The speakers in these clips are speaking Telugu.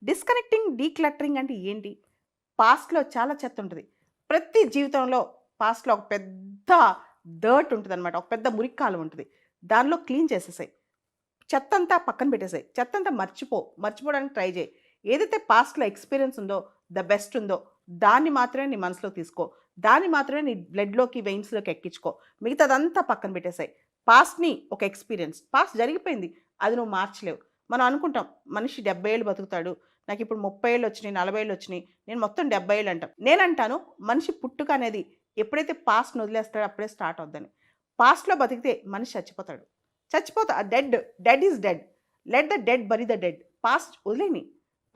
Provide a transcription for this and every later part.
డిస్కనెక్టింగ్, డీక్లటరింగ్ అంటే ఏంటి? పాస్ట్‌లో చాలా చెత్త ఉంటది. ప్రతి జీవితంలో పాస్ట్‌లో ఒక పెద్ద డర్ట్ ఉంటదనమాట. ఒక పెద్ద మురికి ఉంటది. దానిలో క్లీన్ చేసేసేయి. చెత్తంతా పక్కన పెట్టేసేయి. చెత్తంతా మర్చిపోవడానికి ట్రై చేయి. ఏదైతే పాస్ట్‌లో ఎక్స్‌పీరియన్స్ ఉందో, బెస్ట్ ఉందో, దాన్ని మాత్రమే నీ మనసులోకి తీసుకో. దాన్ని మాత్రమే నీ బ్లడ్‌లోకి, వెయిన్స్‌లోకి ఎక్కించుకో. మిగతాదంతా పక్కన పెట్టేసేయి. పాస్ట్‌ని ఒక ఎక్స్‌పీరియన్స్. పాస్ట్ జరిగిపోయింది. అది నువ్వు మార్చలేవు. మనం అనుకుంటాం మనిషి 70 ఏళ్ళు బతుకుతాడు. నాకిప్పుడు 30 ఏళ్ళొచ్చినియి, 40 ఏళ్ళొచ్చినియి. నేను మొత్తం 70 ఏళ్ళు అంటాం. నేనంటాను మనిషి పుట్టుక అనేది ఎప్పుడైతే పాస్ట్‌ని వదిలేస్తాడో అప్పుడే స్టార్ట్ అవుద్దని. పాస్ట్‌లో బతికితే మనిషి చచ్చిపోతాడు. Dead. Dead is dead. Let the dead bury the dead. Past వదిలేయండి.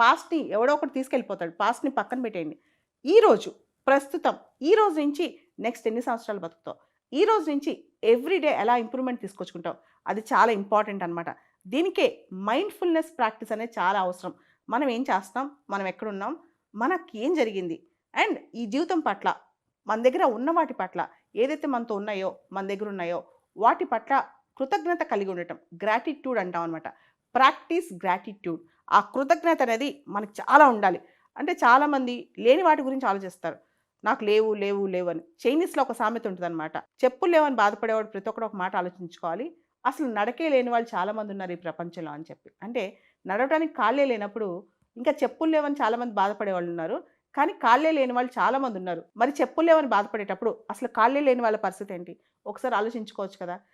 పాస్ట్‌ని ఎవడో ఒకడు తీసుకెళ్ళిపోతాడు. పాస్ట్‌ని పక్కన పెట్టేయండి. ఈరోజు, ప్రస్తుతం, ఈ రోజు నుంచి నెక్స్ట్ ఎన్ని సంవత్సరాలు బతుకుతావు? ఈ రోజు నుంచి ఎవ్రీ డే ఎలా ఇంప్రూవ్‌మెంట్ తీసుకొచ్చుకుంటావు? అది చాలా ఇంపార్టెంట్ అనమాట. దీనికే మైండ్‌ఫుల్‌నెస్ ప్రాక్టీస్ అనేది చాలా అవసరం. మనం ఏం చేస్తున్నాం? మనం ఎక్కడున్నాం? మనకేం జరిగింది? అండ్ ఈ జీవితం పట్ల, మన దగ్గర ఉన్న వాటి పట్ల, ఏదైతే మనతో ఉన్నాయో, మన దగ్గర ఉన్నాయో, వాటి పట్ల కృతజ్ఞత కలిగి ఉండటం. గ్రాటిట్యూడ్ అంటాం అనమాట. Practice gratitude. ఆ కృతజ్ఞత అనేది మనకు చాలా ఉండాలి. అంటే చాలామంది లేని వాటి గురించి ఆలోచిస్తారు. నాకు లేవు, లేవు, లేవు అని. చైనీస్‌లో ఒక సామెత ఉంటదనమాట. చెప్పులు లేవని బాధపడేవాడు ప్రతి ఒక్కడు ఒక మాట ఆలోచించుకోవాలి. అసలు నడకే లేని వాళ్ళు చాలామంది ఉన్నారు ఈ ప్రపంచంలో అని చెప్పి. అంటే నడవటానికి కాళ్ళే లేనప్పుడు ఇంకా చెప్పులు లేవని చాలామంది బాధపడేవాళ్ళున్నారు. కానీ కాళ్ళే లేని వాళ్ళు చాలామంది ఉన్నారు. మరి చెప్పులు లేవని బాధపడేటప్పుడు అసలు కాళ్ళే లేని వాళ్ళ పరిస్థితి ఏంటి? ఒకసారి ఆలోచించుకోవచ్చు కదా!